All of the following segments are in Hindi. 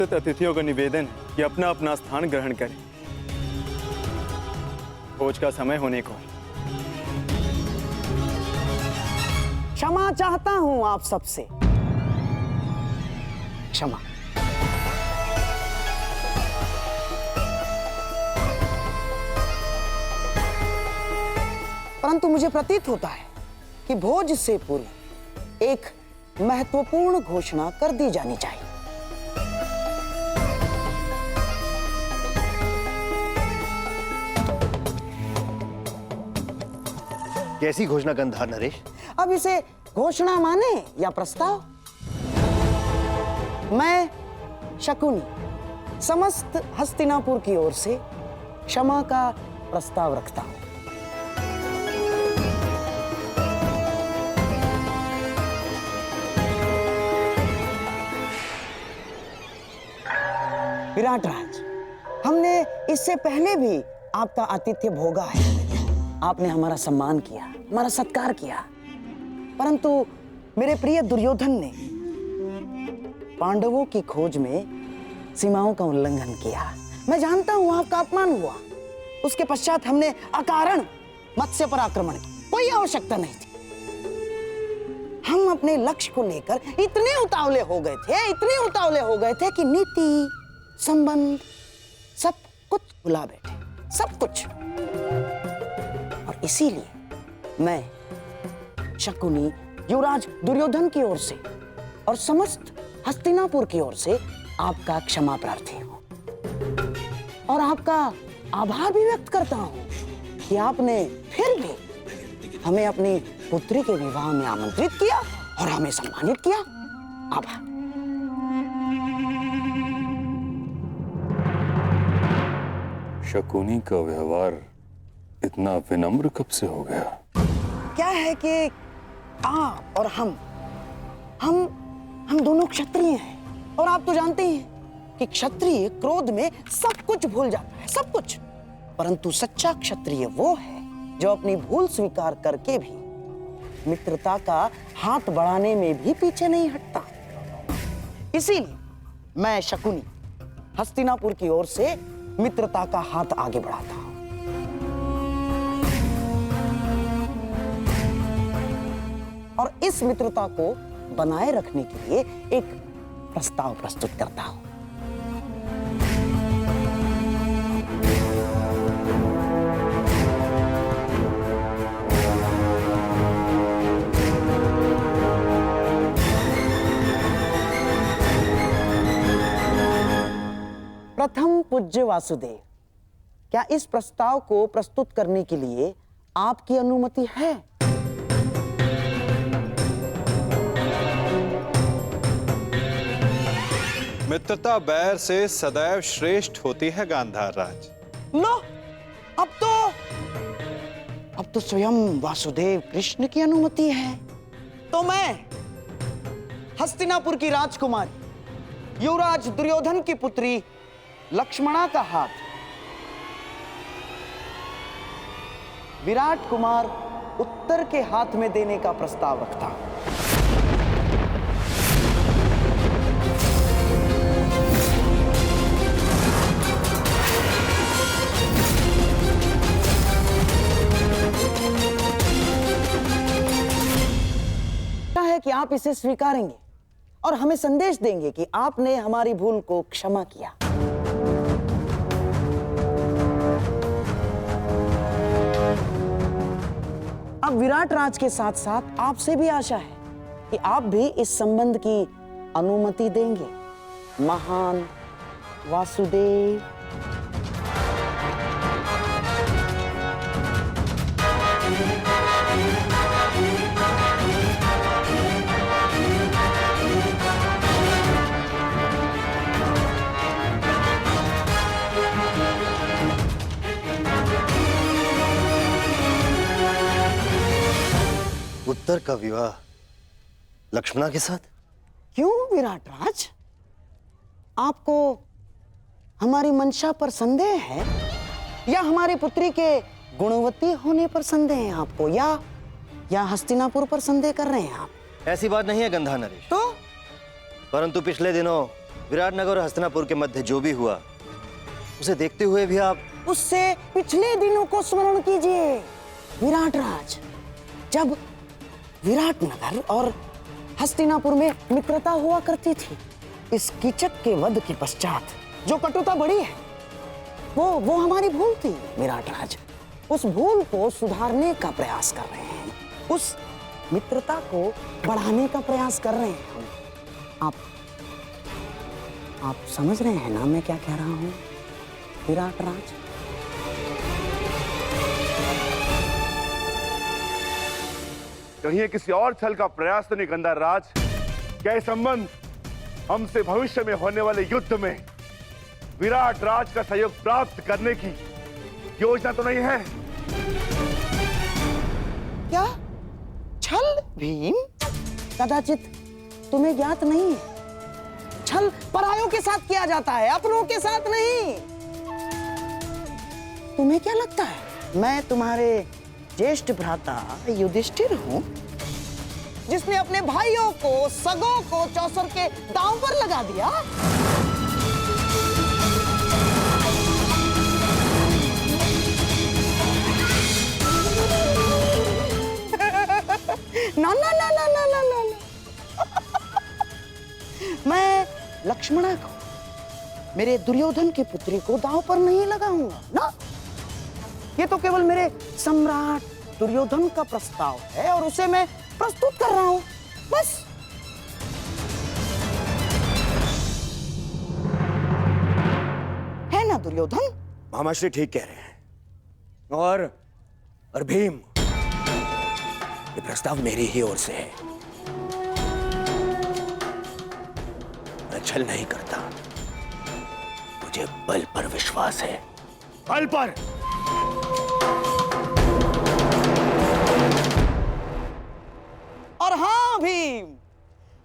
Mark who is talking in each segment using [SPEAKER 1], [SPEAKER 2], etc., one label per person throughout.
[SPEAKER 1] उपस्थित अतिथियों का निवेदन है कि अपना अपना स्थान ग्रहण करें। भोज का समय होने को है।
[SPEAKER 2] क्षमा चाहता हूं आप सबसे, क्षमा। परंतु मुझे प्रतीत होता है कि भोज से पूर्व एक महत्वपूर्ण घोषणा कर दी जानी चाहिए।
[SPEAKER 3] कैसी घोषणा गंधार नरेश?
[SPEAKER 2] अब इसे घोषणा माने या प्रस्ताव, मैं शकुनी समस्त हस्तिनापुर की ओर से क्षमा का प्रस्ताव रखता हूं। विराट राज, हमने इससे पहले भी आपका आतिथ्य भोगा है। आपने हमारा सम्मान किया, हमारा सत्कार किया, परंतु मेरे प्रिय दुर्योधन ने पांडवों की खोज में सीमाओं का उल्लंघन किया। मैं जानता हूं आपका अपमान हुआ। उसके पश्चात हमने अकारण मत्स्य पर आक्रमण किया, कोई आवश्यकता नहीं थी। हम अपने लक्ष्य को लेकर इतने उतावले हो गए थे कि नीति संबंध सब कुछ भुला बैठे, सब कुछ। और इसीलिए मैं शकुनी युवराज दुर्योधन की ओर से और समस्त हस्तिनापुर की ओर से आपका क्षमा प्रार्थी हूं और आपका आभार भी व्यक्त करता हूं कि आपने फिर भी हमें अपनी पुत्री के विवाह में आमंत्रित किया और हमें सम्मानित किया। आभार।
[SPEAKER 4] शकुनी का व्यवहार इतना विनम्र कब से हो गया?
[SPEAKER 2] क्या है कि आप और हम दोनों क्षत्रिय हैं और आप तो जानते हैं कि क्षत्रिय क्रोध में सब कुछ भूल जाता है, सब कुछ। परंतु सच्चा क्षत्रिय वो है जो अपनी भूल स्वीकार करके भी मित्रता का हाथ बढ़ाने में भी पीछे नहीं हटता। इसीलिए मैं शकुनी हस्तिनापुर की ओर से मित्रता का हाथ आगे बढ़ाता हूं। और इस मित्रता को बनाए रखने के लिए एक प्रस्ताव प्रस्तुत करता हूं। प्रथम पूज्य वासुदेव, क्या इस प्रस्ताव को प्रस्तुत करने के लिए आपकी अनुमति है?
[SPEAKER 5] मित्रता बैर से सदैव श्रेष्ठ होती है गांधार राज।
[SPEAKER 2] लो, अब तो स्वयं वासुदेव कृष्ण की अनुमति है। तो मैं हस्तिनापुर की राजकुमारी युवराज दुर्योधन की पुत्री लक्ष्मणा का हाथ विराट कुमार उत्तर के हाथ में देने का प्रस्ताव रखता हूं। है कि आप इसे स्वीकारेंगे और हमें संदेश देंगे कि आपने हमारी भूल को क्षमा किया। अब विराट राज के साथ साथ आपसे भी आशा है कि आप भी इस संबंध की अनुमति देंगे। महान वासुदेव।
[SPEAKER 3] उत्तर का विवाह लक्ष्मणा के साथ?
[SPEAKER 2] क्यों विराट राज, आपको हमारी मंशा पर संदेह है या हमारी पुत्री के गुणवती होने पर संदेह है आपको, या हस्तिनापुर पर संदेह कर रहे हैं आप?
[SPEAKER 3] ऐसी बात नहीं है गंधा नरेश।
[SPEAKER 2] तो
[SPEAKER 3] परंतु पिछले दिनों विराटनगर और हस्तिनापुर के मध्य जो भी हुआ उसे देखते हुए भी आप
[SPEAKER 2] उससे पिछले दिनों को स्मरण कीजिए। विराट राज, जब विराटनगर और हस्तिनापुर में मित्रता हुआ करती थी, इस कीचक के वध के पश्चात जो कटुता बढ़ी है वो हमारी भूल थी। विराट राज, उस भूल को सुधारने का प्रयास कर रहे हैं, उस मित्रता को बढ़ाने का प्रयास कर रहे हैं हम। आप समझ रहे हैं ना मैं क्या कह रहा हूं विराट राज?
[SPEAKER 6] कहीं ये किसी और छल का प्रयास तो नहीं गंधार राज? क्या ये संबंध हमसे भविष्य में होने वाले युद्ध में विराट राज का सहयोग प्राप्त करने की योजना तो नहीं है?
[SPEAKER 2] क्या छल भीम? कदाचित तुम्हें ज्ञात नहीं है, छल परायों के साथ किया जाता है, अपनों के साथ नहीं। तुम्हें क्या लगता है मैं तुम्हारे ज्येष्ठ भ्राता युधिष्ठिर हूं, जिसने अपने भाइयों को, सगों को चौसर के दांव पर लगा दिया? ना ना ना ना ना ना ना मैं लक्ष्मणा को, मेरे दुर्योधन की पुत्री को दांव पर नहीं लगाऊंगा ना। ये तो केवल मेरे सम्राट दुर्योधन का प्रस्ताव है और उसे मैं प्रस्तुत कर रहा हूं, बस। है ना दुर्योधन?
[SPEAKER 3] मामाश्री ठीक कह रहे हैं। और भीम, ये प्रस्ताव मेरी ही ओर से है। मैं छल नहीं करता, मुझे बल पर विश्वास है। बल पर।
[SPEAKER 2] और हाँ भीम,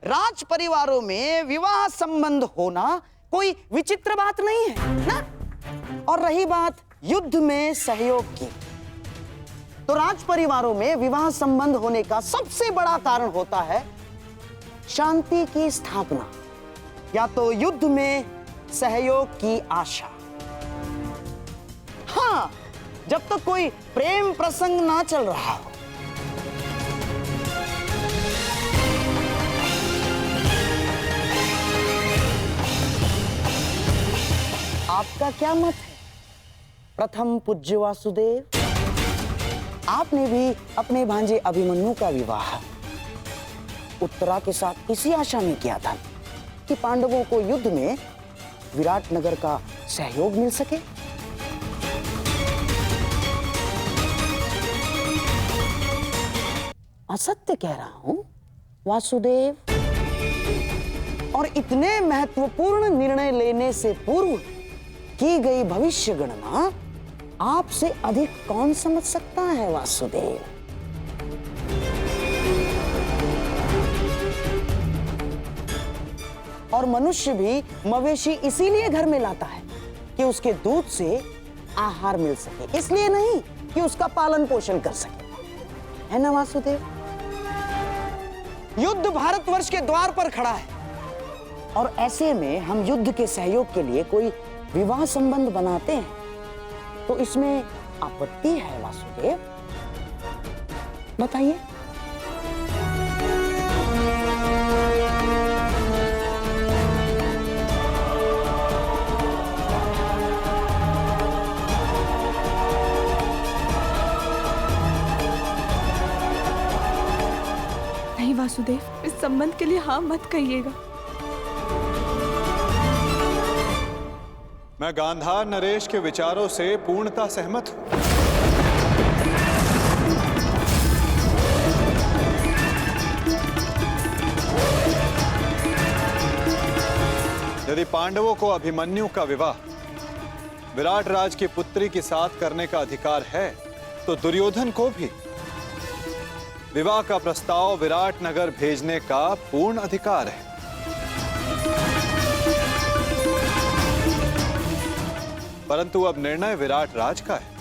[SPEAKER 2] राज परिवारों में विवाह संबंध होना कोई विचित्र बात नहीं है ना। और रही बात युद्ध में सहयोग की, तो राज परिवारों में विवाह संबंध होने का सबसे बड़ा कारण होता है शांति की स्थापना, या तो युद्ध में सहयोग की आशा। हाँ, जब तक कोई प्रेम प्रसंग ना चल रहा हो। आपका क्या मत है प्रथम पूज्य वासुदेव? आपने भी अपने भांजे अभिमन्यु का विवाह उत्तरा के साथ इसी आशा में किया था कि पांडवों को युद्ध में विराटनगर का सहयोग मिल सके। असत्य कह रहा हूं वासुदेव? और इतने महत्वपूर्ण निर्णय लेने से पूर्व की गई भविष्य गणना आपसे अधिक कौन समझ सकता है वासुदेव? और मनुष्य भी मवेशी इसीलिए घर में लाता है कि उसके दूध से आहार मिल सके, इसलिए नहीं कि उसका पालन पोषण कर सके, है ना वासुदेव? युद्ध भारतवर्ष के द्वार पर खड़ा है और ऐसे में हम युद्ध के सहयोग के लिए कोई विवाह संबंध बनाते हैं तो इसमें आपत्ति है वासुदेव? बताइए।
[SPEAKER 7] नहीं वासुदेव, इस संबंध के लिए हाँ मत कहिएगा।
[SPEAKER 5] मैं गांधार नरेश के विचारों से पूर्णतः सहमत हूं। यदि पांडवों को अभिमन्यु का विवाह विराट राज की पुत्री के साथ करने का अधिकार है, तो दुर्योधन को भी विवाह का प्रस्ताव विराटनगर भेजने का पूर्ण अधिकार है। परंतु अब निर्णय विराट राज का है।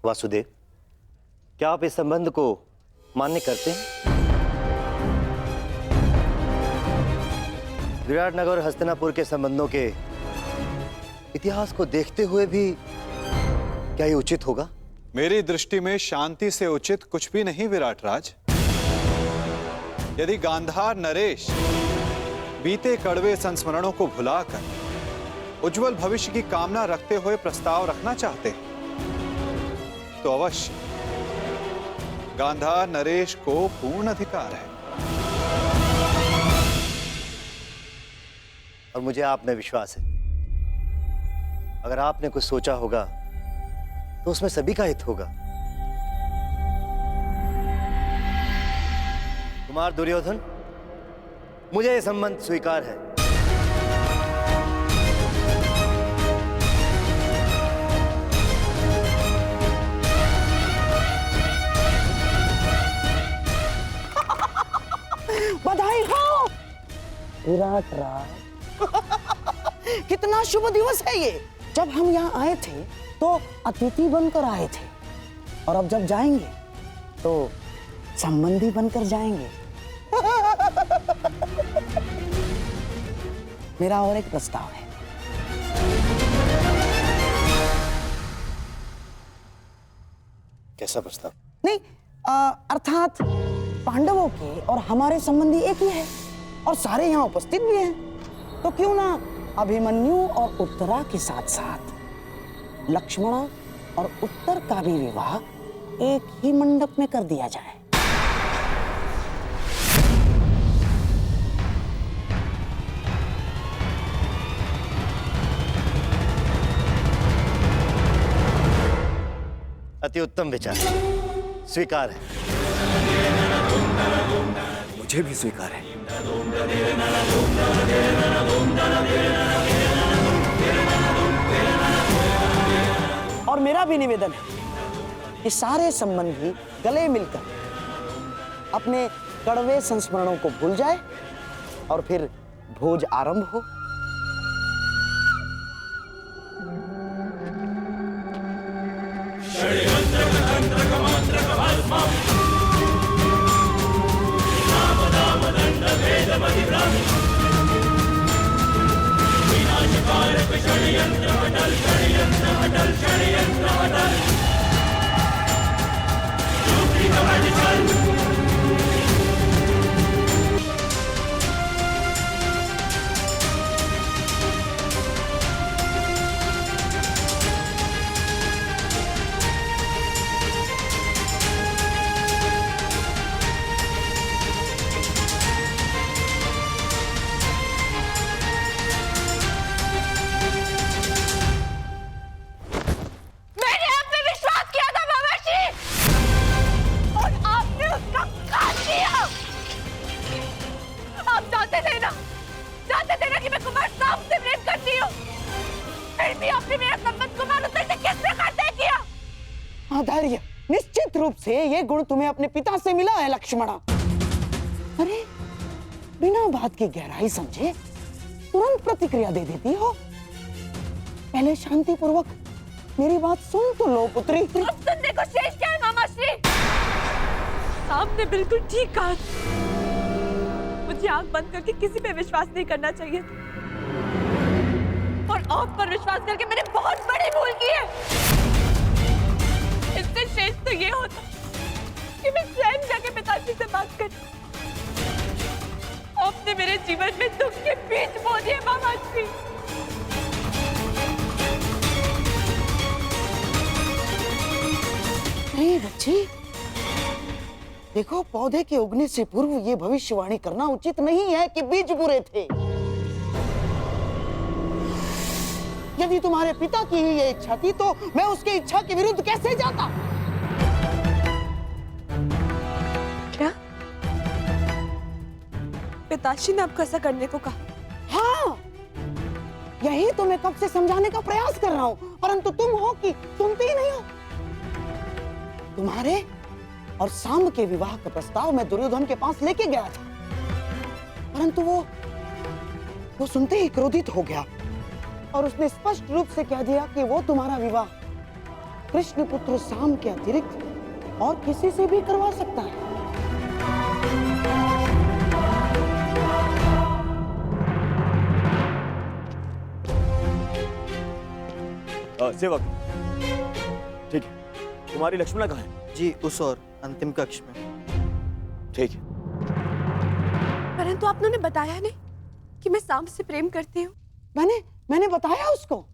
[SPEAKER 8] वासुदेव, क्या आप इस संबंध को मान्य करते हैं? विराटनगर और हस्तिनापुर के संबंधों के इतिहास को देखते हुए भी क्या ये उचित होगा?
[SPEAKER 5] मेरी दृष्टि में शांति से उचित कुछ भी नहीं विराटराज। यदि गांधार नरेश बीते कड़वे संस्मरणों को भुलाकर उज्जवल भविष्य की कामना रखते हुए प्रस्ताव रखना चाहते हैं तो अवश्य गांधार नरेश को पूर्ण अधिकार है।
[SPEAKER 8] और मुझे आप में विश्वास है, अगर आपने कुछ सोचा होगा तो उसमें सभी का हित होगा। कुमार दुर्योधन, मुझे यह संबंध स्वीकार है।
[SPEAKER 2] बधाई हो विराट राज। कितना शुभ दिवस है ये। जब हम यहाँ आए थे तो अतिथि बनकर आए थे, और अब जब जाएंगे तो संबंधी बनकर जाएंगे। मेरा और एक प्रस्ताव है।
[SPEAKER 8] कैसा प्रस्ताव?
[SPEAKER 2] नहीं, अर्थात पांडवों के और हमारे संबंधी एक ही है और सारे यहाँ उपस्थित भी हैं, तो क्यों ना अभिमन्यु और उत्तरा के साथ साथ लक्ष्मणा और उत्तर का भी विवाह एक ही मंडप में कर दिया जाए।
[SPEAKER 8] अति उत्तम विचार, स्वीकार है।
[SPEAKER 1] मुझे भी स्वीकार है।
[SPEAKER 2] और मेरा भी निवेदन है कि सारे संबंधी गले मिलकर अपने कड़वे संस्मरणों को भूल जाए और फिर भोज आरंभ हो। धैर्य, निश्चित रूप से ये गुण तुम्हें अपने पिता से मिला है लक्ष्मणा। अरे बिना बात की गहराई समझे तुरंत प्रतिक्रिया दे देती हो। पहले शांति पूर्वक मेरी बात सुन तो लो पुत्री।
[SPEAKER 7] अब सुनने को शेष क्या है मामाश्री? आपने बिल्कुल ठीक कहा। मुझे आंख बंद करके किसी पे विश्वास नहीं करना चाहिए, और आप पर विश्वास करके मैंने बहुत बड़ी भूल की है। इससे शेष तो ये होता कि मैं स्वयं जाके पिताजी से बात कर। आपने मेरे जीवन में दुख के बीज बो दिए मामाश्री।
[SPEAKER 2] नहीं बच्ची, देखो पौधे के उगने से पूर्व ये भविष्यवाणी करना उचित नहीं है कि बीज बुरे थे। यदि तुम्हारे पिता की ही ये इच्छा थी तो मैं उसकी इच्छा के विरुद्ध कैसे जाता?
[SPEAKER 7] क्या पिताश्री ने आपको ऐसा करने को कहा?
[SPEAKER 2] हाँ, यही तो मैं कब से समझाने का प्रयास कर रहा हूं, परंतु तुम हो कि सुनते ही नहीं हो। तुम्हारे और सांब के विवाह का प्रस्ताव मैं दुर्योधन के पास लेके गया था, परंतु वो सुनते ही क्रोधित हो गया और उसने स्पष्ट रूप से कह दिया कि वो तुम्हारा विवाह कृष्ण पुत्र साम के अतिरिक्त और किसी से भी करवा सकता है।
[SPEAKER 1] सेवक, ठीक है, तुम्हारी लक्ष्मणा कहाँ है?
[SPEAKER 9] जी उस और अंतिम कक्ष में।
[SPEAKER 1] ठीक है।
[SPEAKER 7] परंतु आपने उन्हें बताया नहीं कि मैं साम से प्रेम करती हूँ।
[SPEAKER 2] मैंने बताया उसको।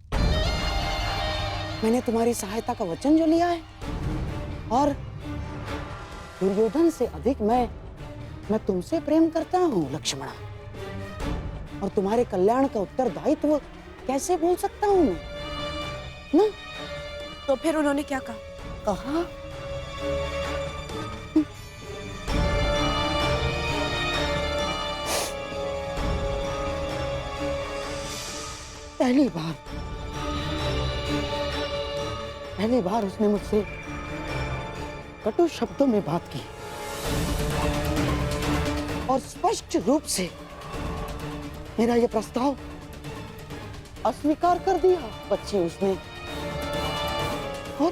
[SPEAKER 2] मैंने तुम्हारी सहायता का वचन जो लिया है, और दुर्योधन से अधिक मैं तुमसे प्रेम करता हूँ लक्ष्मणा, और तुम्हारे कल्याण का उत्तरदायित्व कैसे भूल सकता हूँ मैं ना?
[SPEAKER 7] तो फिर उन्होंने क्या कहा?
[SPEAKER 2] कहा पहली बार उसने मुझसे कटु शब्दों में बात की और स्पष्ट रूप से मेरा यह प्रस्ताव अस्वीकार कर दिया बच्ची उसने। और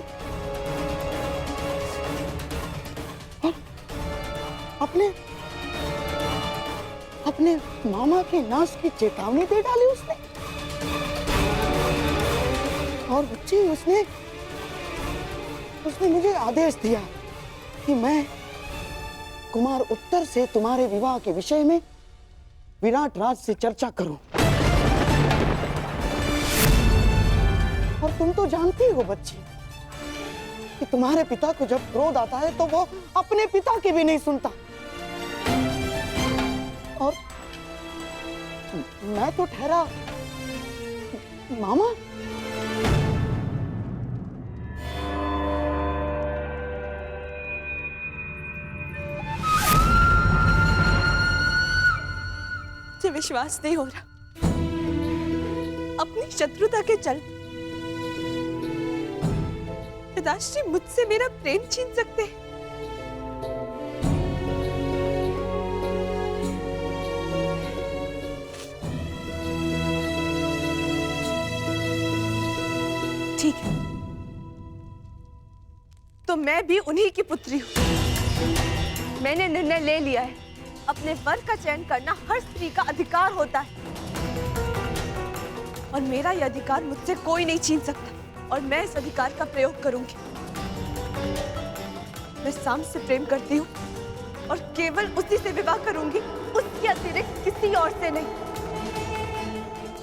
[SPEAKER 2] अपने मामा के नाश की चेतावनी दे डाली उसने। और बच्ची उसने मुझे आदेश दिया कि मैं कुमार उत्तर से तुम्हारे विवाह के विषय में विराट राज से चर्चा करूं। और तुम तो जानती हो बच्ची कि तुम्हारे पिता को जब क्रोध आता है तो वो अपने पिता की भी नहीं सुनता। और मैं तो ठहरा मामा।
[SPEAKER 7] मुझे विश्वास नहीं हो रहा, अपनी शत्रुता के चलते पिताश्री मुझसे मेरा प्रेम छीन सकते हैं। ठीक है, तो मैं भी उन्हीं की पुत्री हूं। मैंने निर्णय ले लिया है, अपने वर का चयन करना हर स्त्री का अधिकार होता है, और मेरा यह अधिकार मुझसे कोई नहीं छीन सकता, और मैं इस अधिकार का प्रयोग करूंगी। मैं साम से प्रेम करती हूँ और केवल उसी से विवाह करूंगी, उसके अतिरिक्त किसी और से नहीं।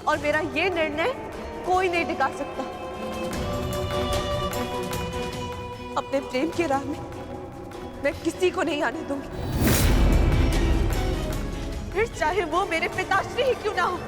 [SPEAKER 7] और मेरा ये निर्णय कोई नहीं टिका सकता। अपने प्रेम की राह में मैं किसी को नहीं आने दूंगी, फिर चाहे वो मेरे पिताश्री ही क्यों ना हो।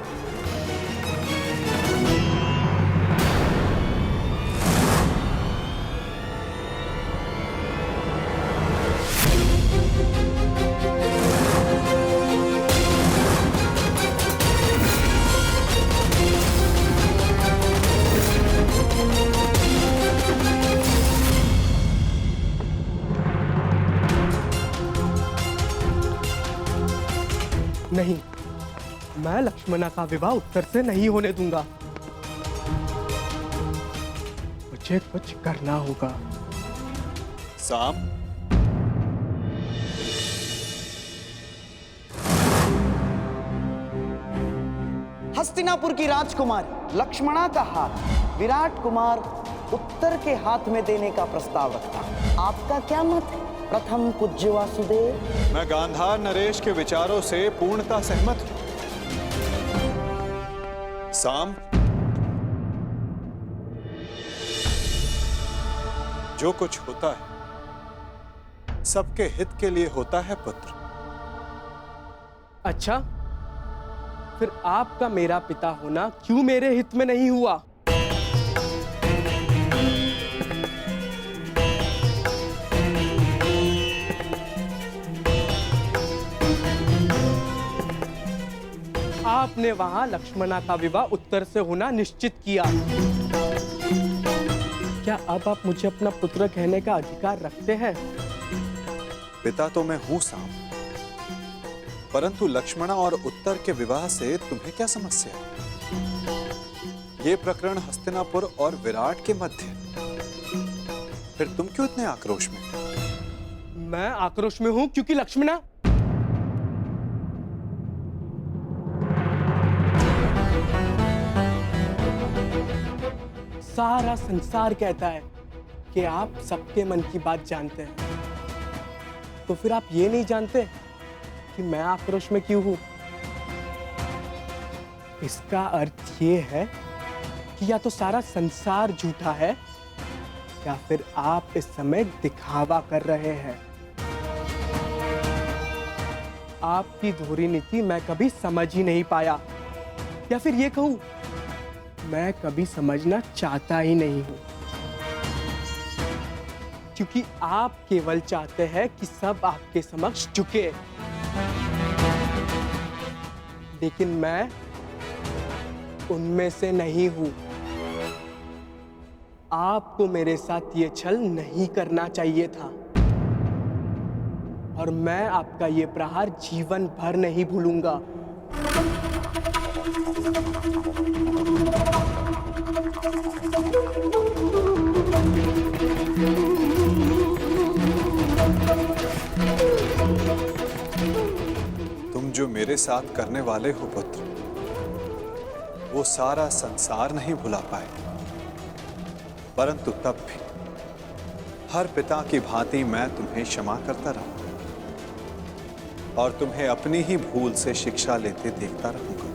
[SPEAKER 10] नहीं, मैं लक्ष्मणा का विवाह उत्तर से नहीं होने दूंगा। मुझे कुछ करना होगा।
[SPEAKER 5] साम,
[SPEAKER 2] हस्तिनापुर की राजकुमारी लक्ष्मणा का हाथ विराट कुमार उत्तर के हाथ में देने का प्रस्ताव रखता हूं। आपका क्या मत है प्रथम पूज्य वासुदेव?
[SPEAKER 5] मैं गांधार नरेश के विचारों से पूर्णतः सहमत हूं। साम, जो कुछ होता है सबके हित के लिए होता है पुत्र।
[SPEAKER 10] अच्छा, फिर आपका मेरा पिता होना क्यों मेरे हित में नहीं हुआ? आपने वहां लक्ष्मणा का विवाह उत्तर से होना निश्चित किया। क्या अब आप मुझे अपना पुत्र कहने का अधिकार रखते हैं?
[SPEAKER 5] पिता तो मैं हूं साम, परंतु लक्ष्मणा और उत्तर के विवाह से तुम्हें क्या समस्या है? ये प्रकरण हस्तिनापुर और विराट के मध्य। फिर तुम क्यों इतने आक्रोश में?
[SPEAKER 10] मैं आक्रोश में हूं क्योंकि लक्ष्मणा सारा संसार कहता है कि आप सबके मन की बात जानते हैं, तो फिर आप ये नहीं जानते कि मैं आक्रोश में क्यों हूं? इसका अर्थ ये है कि या तो सारा संसार झूठा है या फिर आप इस समय दिखावा कर रहे हैं। आपकी धोरी नीति मैं कभी समझ ही नहीं पाया, या फिर ये कहूं मैं कभी समझना चाहता ही नहीं हूं, क्योंकि आप केवल चाहते हैं कि सब आपके समक्ष झुके, लेकिन मैं उनमें से नहीं हूं। आपको मेरे साथ ये छल नहीं करना चाहिए था, और मैं आपका ये प्रहार जीवन भर नहीं भूलूंगा।
[SPEAKER 5] तुम जो मेरे साथ करने वाले हो पुत्र, वो सारा संसार नहीं भुला पाए, परंतु तब भी हर पिता की भांति मैं तुम्हें क्षमा करता रहूंगा और तुम्हें अपनी ही भूल से शिक्षा लेते देखता रहूंगा।